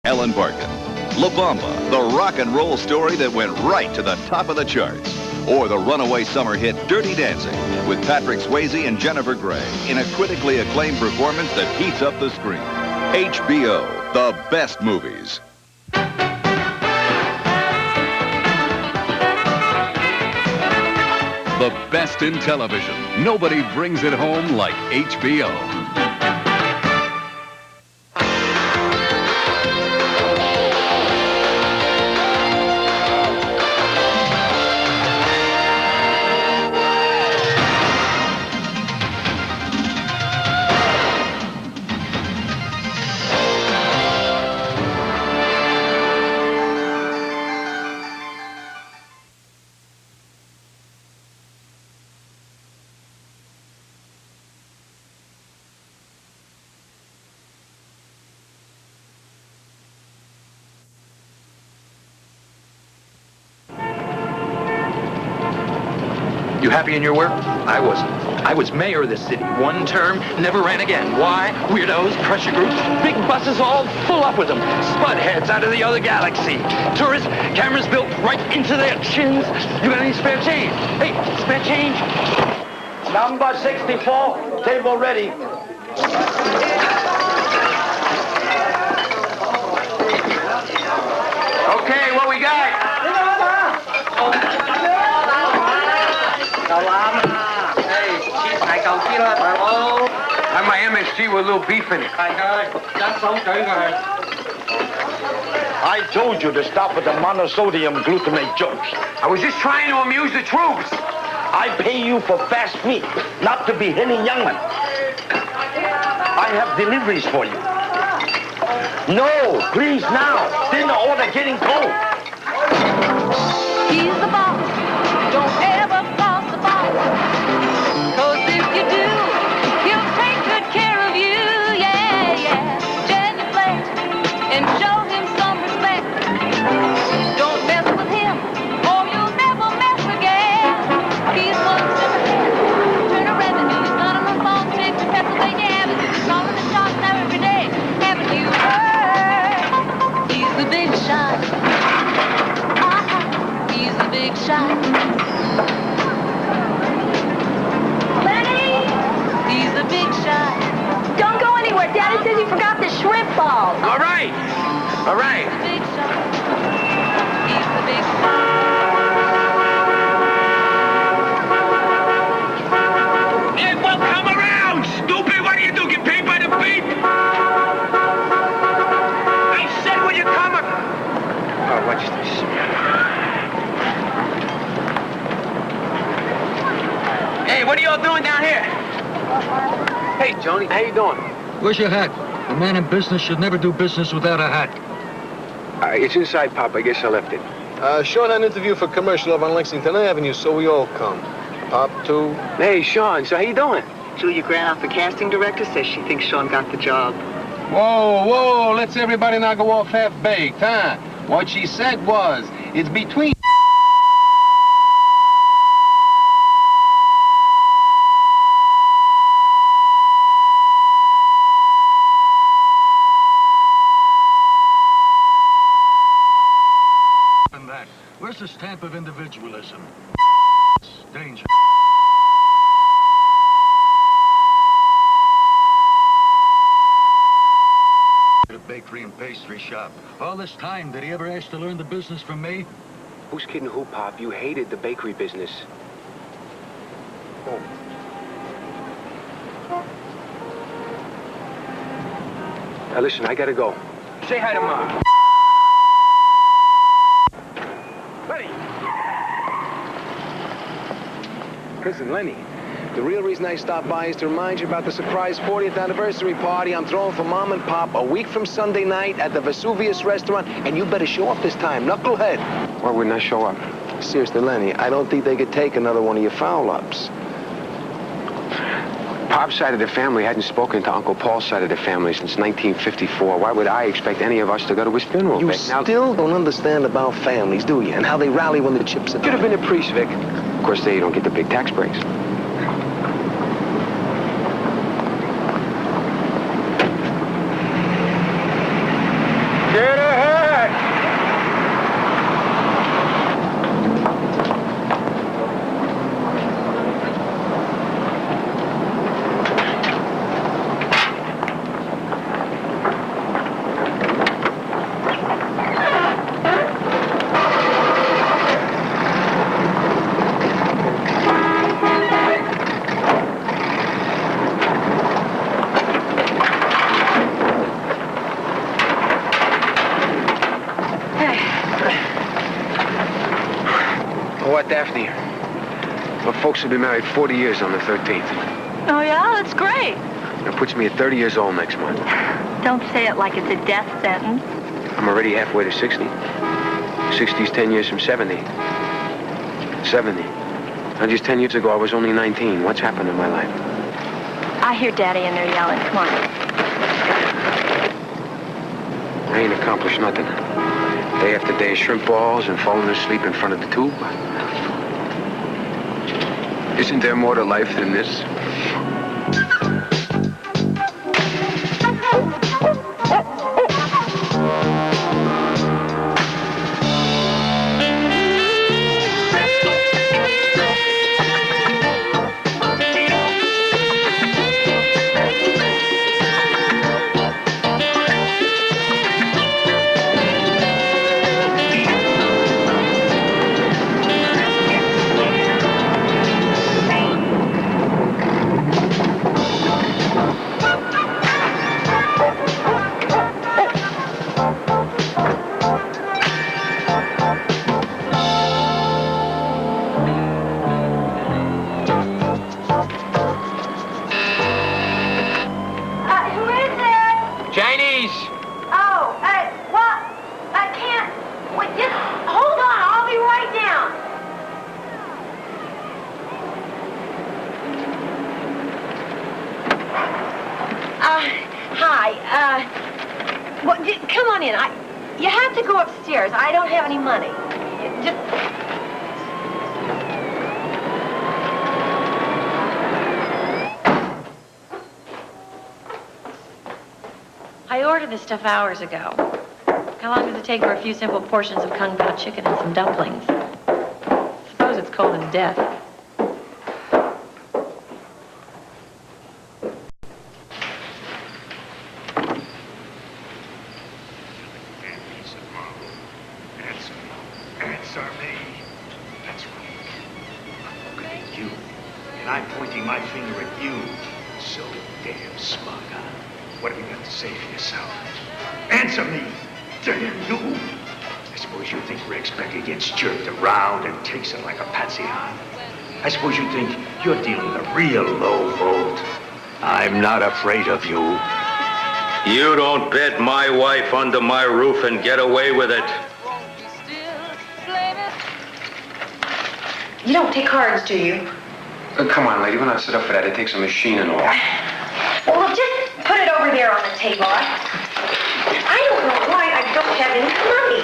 Ellen Barkin. La Bamba, the rock and roll story that went right to the top of the charts. Or the runaway summer hit Dirty Dancing with Patrick Swayze and Jennifer Grey in a critically acclaimed performance that heats up the screen. HBO, the best movies. The best in television. Nobody brings it home like HBO. You happy in your work? I wasn't. I was mayor of the city. One term, never ran again. Why? Weirdos, pressure groups, big buses all full up with them. Spudheads out of the other galaxy. Tourists, cameras built right into their chins. You got any spare change? Hey, spare change? Number 64, table ready. Okay, what we got? And my MSG with a little beef in it. I told you to stop with the monosodium glutamate jokes. I was just trying to amuse the troops. I pay you for fast meat, not to be Henny Youngman. I have deliveries for you. No, please now. Dinner order getting cold. He's the boss. Don't ever cross the boss. 'Cause if you do, he'll take good care of you. Yeah, yeah. Genuflect and show him some respect. Don't mess with him or you'll never mess again. He's one step ahead. Turn a revenue. He's not on the phone. Takes to Pennsylvania Avenue. He's calling the shots now every day. Haven't you heard? He's the big shot. He's the big shot. Lenny! He's the big shot. Don't go anywhere. Daddy says you forgot the shrimp ball. All right. All right. He's the big shot. He's the big shot. Hey, well, come around, stupid. What do you do? Get paid by the beat? I said, will you come? Oh, watch this. Hey, what are y'all doing down here? Hey, Joni, how you doing? Where's your hat? A man in business should never do business without a hat. It's inside, Pop. I guess I left it. Sean had an interview for commercial over on Lexington Avenue, so we all come. Pop, too. Hey, Sean, so how you doing? Julia Granoff, the casting director, says she thinks Sean got the job. Whoa, let's everybody not go off half-baked, huh? What she said was, it's between... And that. Where's the stamp of individualism? Danger. A bakery and pastry shop. All this time, did he ever ask to learn the business from me? Who's kidding who, Pop? You hated the bakery business. Oh. Now listen, I gotta go. Say hi to Mom. Lenny! Listen, Lenny, the real reason I stopped by is to remind you about the surprise 40th anniversary party I'm throwing for Mom and Pop a week from Sunday night at the Vesuvius restaurant, and you better show up this time, knucklehead. Why wouldn't I show up? Seriously, Lenny, I don't think they could take another one of your foul-ups. Pop's side of the family hadn't spoken to Uncle Paul's side of the family since 1954. Why would I expect any of us to go to his funeral? You Vic? Now, still don't understand about families, do you? And how they rally when the chips are should have down. been a priest, Vic. Of course, they don't get the big tax breaks. Get what, Daphne? My folks will be married 40 years on the 13th. Oh, yeah? That's great. That puts me at 30 years old next month. Don't say it like it's a death sentence. I'm already halfway to 60. 60's 10 years from 70. 70. Now, just 10 years ago, I was only 19. What's happened in my life? I hear Daddy and they're yelling. Come on. I ain't accomplished nothing. Day after day of shrimp balls and falling asleep in front of the tube. Isn't there more to life than this? Come on in. You have to go upstairs. I don't have any money. Just... I ordered this stuff hours ago. How long does it take for a few simple portions of Kung Pao chicken and some dumplings? Suppose it's cold as death. I suppose you think you're dealing with a real low vote. I'm not afraid of you. You don't bed my wife under my roof and get away with it. You don't take cards, do you? Come on, lady. We're not set up for that. It takes a machine and all. Well, look, just put it over there on the table. I don't know why I don't have any money.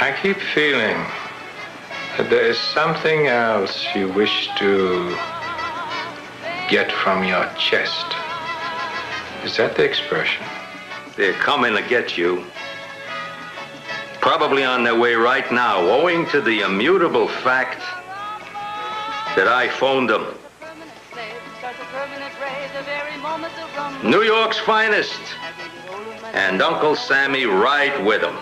I keep feeling that there is something else you wish to get from your chest. Is that the expression? They're coming to get you. Probably on their way right now, owing to the immutable fact that I phoned them. New York's finest, and Uncle Sammy right with them.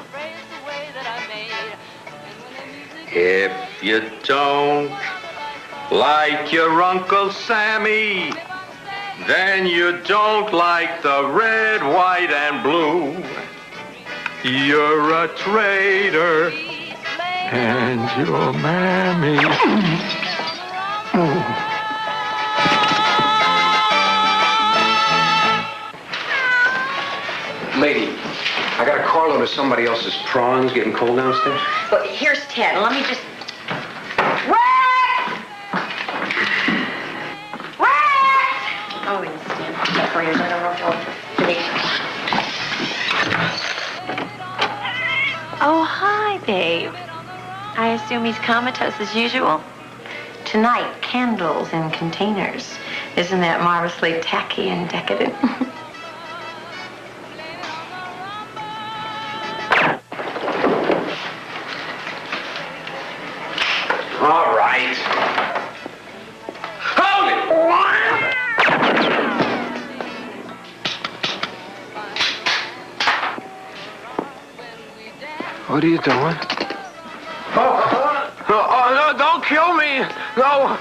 If you don't like your Uncle Sammy, then you don't like the red, white, and blue. You're a traitor, and your mammy. Lady, I got a carload of somebody else's prawns getting cold downstairs. But here's 10. Let me just... Rex! Rex! Oh, wait, stand up for yours. I don't know if you'll... Oh, hi, babe. I assume he's comatose as usual. Tonight, candles in containers. Isn't that marvelously tacky and decadent? All right. Hold it! What are you doing? Oh, no, don't kill me! No!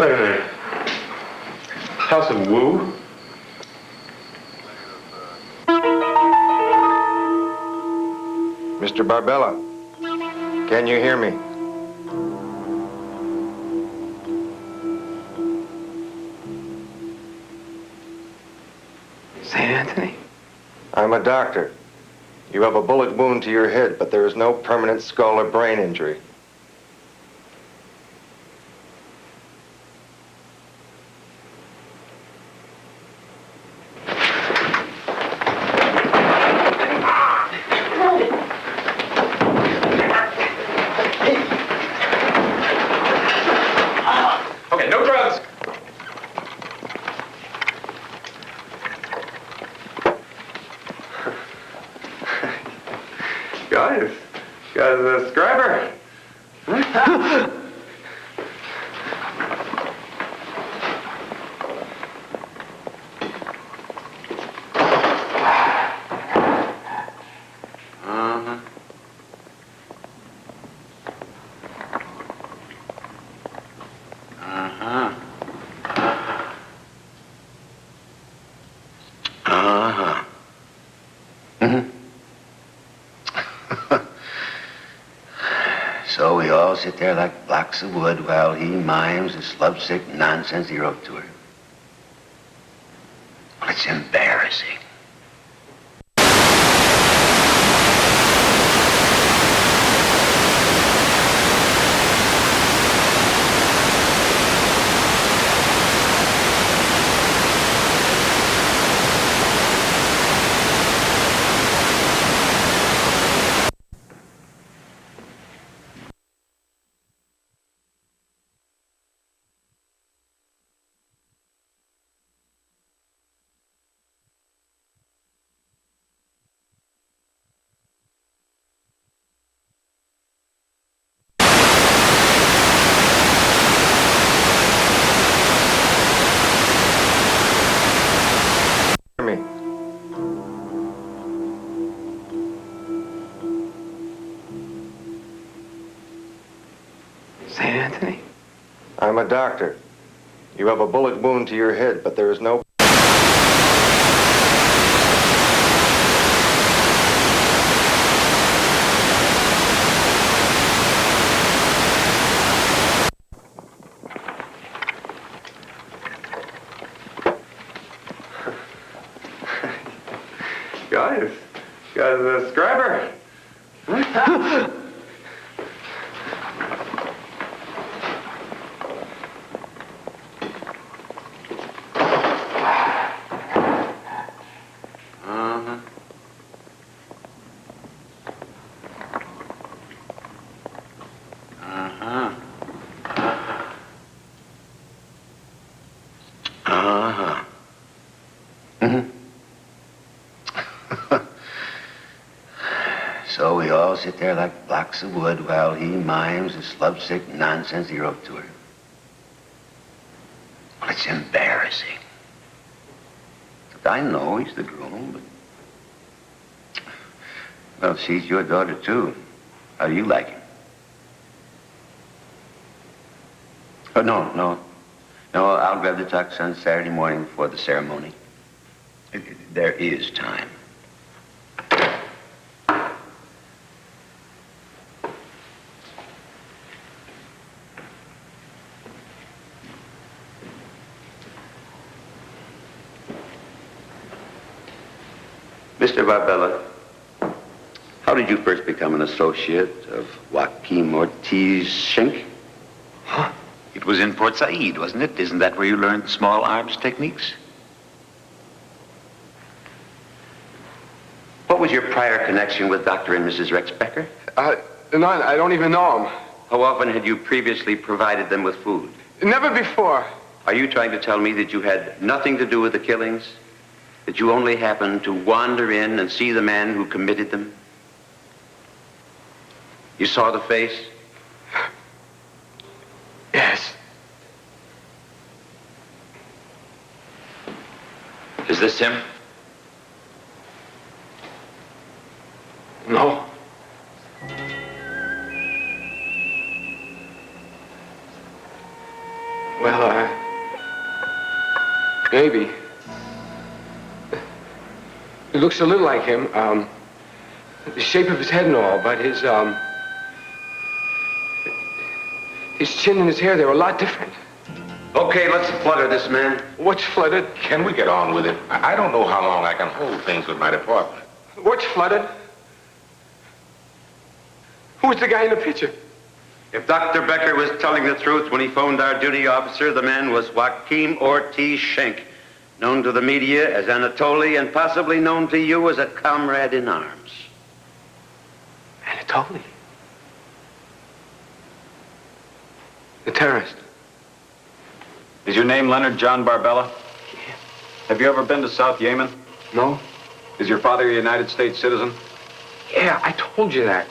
Wait a minute. House of Wu? Mr. Barbella, can you hear me? St. Anthony? I'm a doctor. You have a bullet wound to your head, but there is no permanent skull or brain injury. Okay, no drugs. Guys, a scriber. So we all sit there like blocks of wood while he mimes his lovesick nonsense he wrote to her. Well, it's embarrassing. Hear me? St. Anthony? I'm a doctor. You have a bullet wound to your head, but there is no... Guys, a scriber. So we all sit there like blocks of wood while he mimes his lovesick nonsense he wrote to her. Well, it's embarrassing. I know he's the groom, but... Well, she's your daughter, too. How do you like him? Oh, no, I'll grab the tux on Saturday morning before the ceremony. There is time. Mr. Barbella, how did you first become an associate of Joaquin Ortiz Schenck? Huh? It was in Port Said, wasn't it? Isn't that where you learned small arms techniques? What was your prior connection with Dr. and Mrs. Rex Becker? None. I don't even know him. How often had you previously provided them with food? Never before. Are you trying to tell me that you had nothing to do with the killings? That you only happened to wander in and see the man who committed them? You saw the face? Yes. Is this him? No. Well, Maybe. It looks a little like him. The shape of his head and all, but his chin and his hair, they're a lot different. Okay, let's flutter this man. What's fluttered? Can we get on with it? I don't know how long I can hold things with my department. What's fluttered? Who's the guy in the picture? If Dr. Becker was telling the truth when he phoned our duty officer, the man was Joaquin Ortiz Schenk, known to the media as Anatoly and possibly known to you as a comrade in arms. Anatoly? The terrorist. Is your name Leonard John Barbella? Yeah. Have you ever been to South Yemen? No. Is your father a United States citizen? Yeah, I told you that.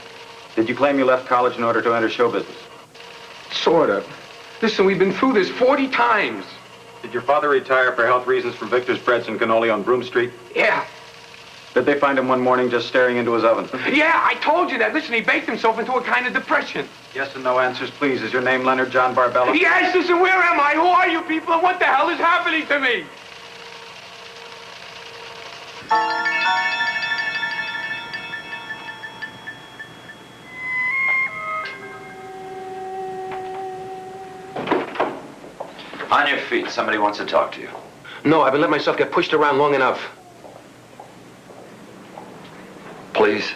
Did you claim you left college in order to enter show business? Sort of. Listen, we've been through this 40 times. Did your father retire for health reasons from Victor's Breads and Cannoli on Broom Street? Yeah. Did they find him one morning just staring into his oven? Yeah, I told you that. Listen, he baked himself into a kind of depression. Yes and no answers, please. Is your name Leonard John Barbella? Yes, listen, where am I? Who are you people? And what the hell is happening to me? On your feet. Somebody wants to talk to you. No, I've been letting myself get pushed around long enough. Please.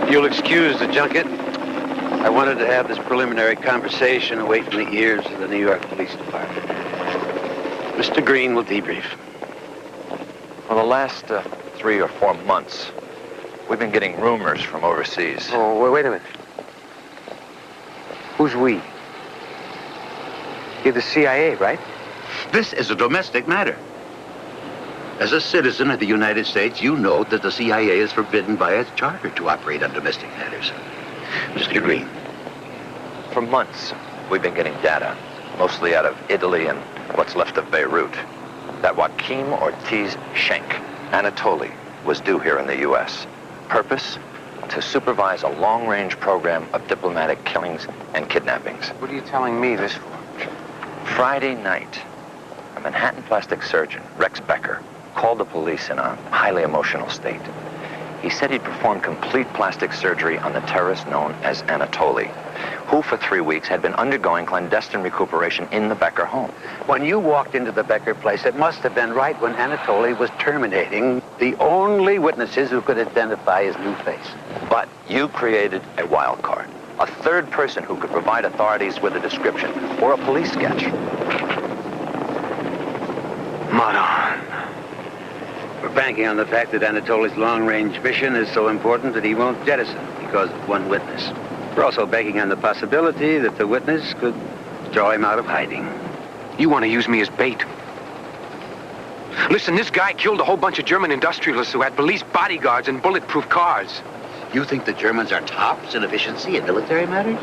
You'll excuse the junket. I wanted to have this preliminary conversation away from the ears of the New York Police Department. Mr. Green will debrief. For the last 3 or 4 months, we've been getting rumors from overseas. Oh, wait a minute. Who's we? You're the CIA, right? This is a domestic matter. As a citizen of the United States, you know that the CIA is forbidden by its charter to operate on domestic matters. Mr. Green. For months, we've been getting data, mostly out of Italy and what's left of Beirut, that Joaquin Ortiz Schenk, Anatoly, was due here in the U.S. Purpose? To supervise a long-range program of diplomatic killings and kidnappings. What are you telling me this for? Friday night, a Manhattan plastic surgeon, Rex Becker, called the police in a highly emotional state. He said he'd performed complete plastic surgery on the terrorist known as Anatoly, who for 3 weeks had been undergoing clandestine recuperation in the Becker home. When you walked into the Becker place, it must have been right when Anatoly was terminating the only witnesses who could identify his new face. But you created a wild card, a third person who could provide authorities with a description or a police sketch. Maron. We're banking on the fact that Anatoly's long-range mission is so important that he won't jettison because of one witness. We're also banking on the possibility that the witness could draw him out of hiding. You want to use me as bait. Listen, this guy killed a whole bunch of German industrialists who had police bodyguards and bulletproof cars. You think the Germans are tops in efficiency in military matters?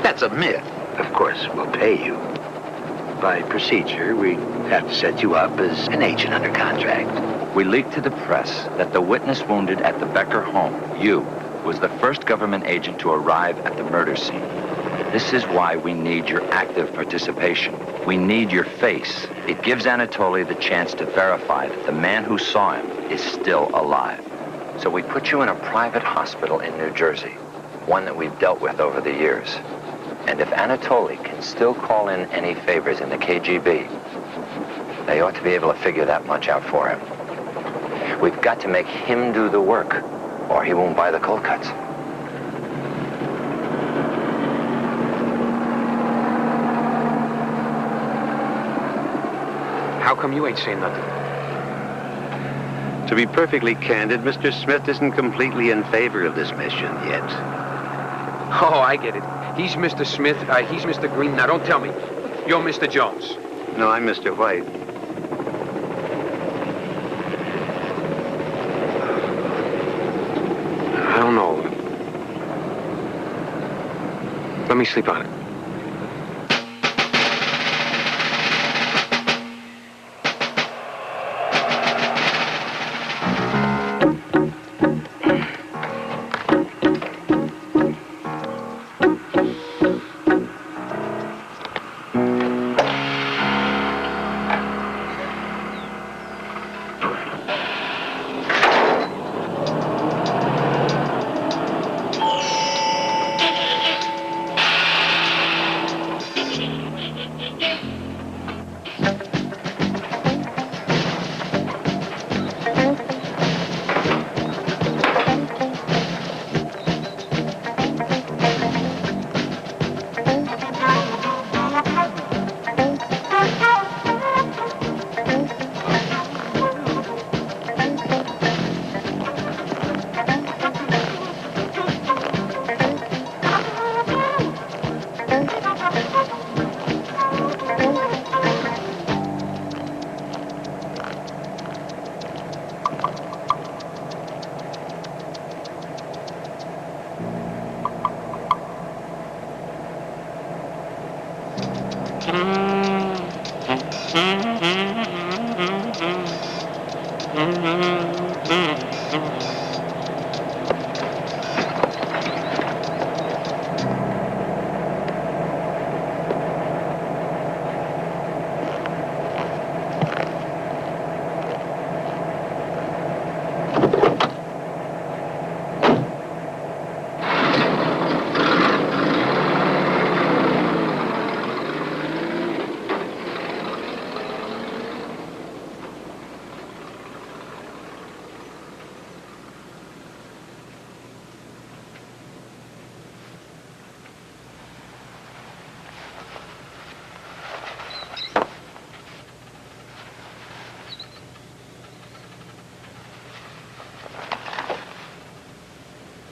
That's a myth. Of course, we'll pay you. By procedure, we have to set you up as an agent under contract. We leaked to the press that the witness wounded at the Becker home, you, was the first government agent to arrive at the murder scene. This is why we need your active participation. We need your face. It gives Anatoly the chance to verify that the man who saw him is still alive. So we put you in a private hospital in New Jersey, one that we've dealt with over the years. And if Anatoly can still call in any favors in the KGB, they ought to be able to figure that much out for him. We've got to make him do the work, or he won't buy the cold cuts. How come you ain't saying nothing? To be perfectly candid, Mr. Smith isn't completely in favor of this mission yet. Oh, I get it. He's Mr. Smith, he's Mr. Green. Now, don't tell me. You're Mr. Jones. No, I'm Mr. White. I don't know. Let me sleep on it.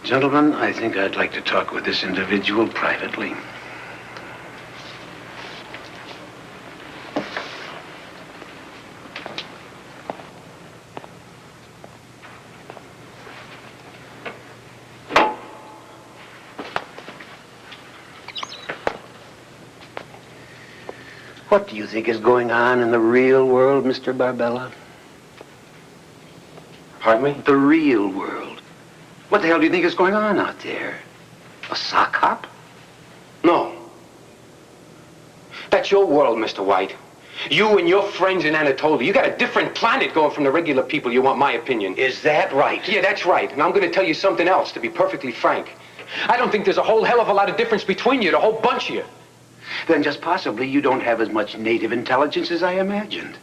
Gentlemen, I think I'd like to talk with this individual privately. What do you think is going on in the real world, Mr. Barbella? Pardon me? The real world. What the hell do you think is going on out there? A sock hop? No. That's your world, Mr. White. You and your friends in Anatolia. You got a different planet going from the regular people, you want my opinion. Is that right? Yeah, that's right. And I'm going to tell you something else, to be perfectly frank. I don't think there's a whole hell of a lot of difference between you, the whole bunch of you. Then just possibly you don't have as much native intelligence as I imagined.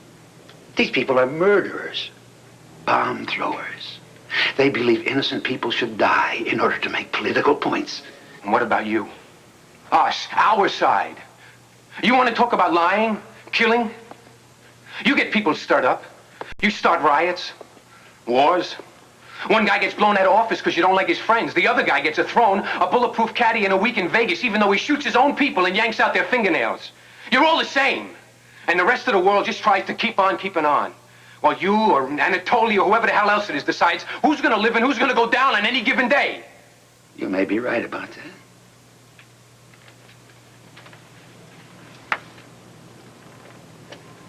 These people are murderers, bomb throwers. They believe innocent people should die in order to make political points. And what about you? Us, our side. You want to talk about lying, killing? You get people stirred up. You start riots, wars. One guy gets blown out of office because you don't like his friends. The other guy gets a throne, a bulletproof caddy, and a week in Vegas, even though he shoots his own people and yanks out their fingernails. You're all the same. And the rest of the world just tries to keep on keeping on. While you or Anatolia or whoever the hell else it is decides who's going to live and who's going to go down on any given day. You may be right about that.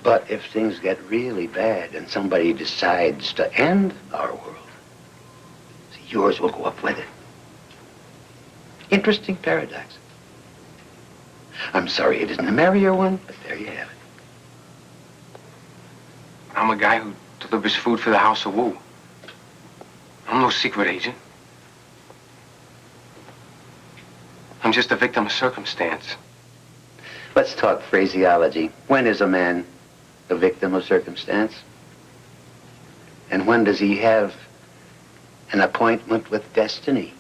But if things get really bad and somebody decides to end our world, yours will go up with it. Interesting paradox. I'm sorry it isn't a merrier one, but there you have it. I'm a guy who delivers food for the House of Wu. I'm no secret agent. I'm just a victim of circumstance. Let's talk phraseology. When is a man a victim of circumstance? And when does he have an appointment with destiny?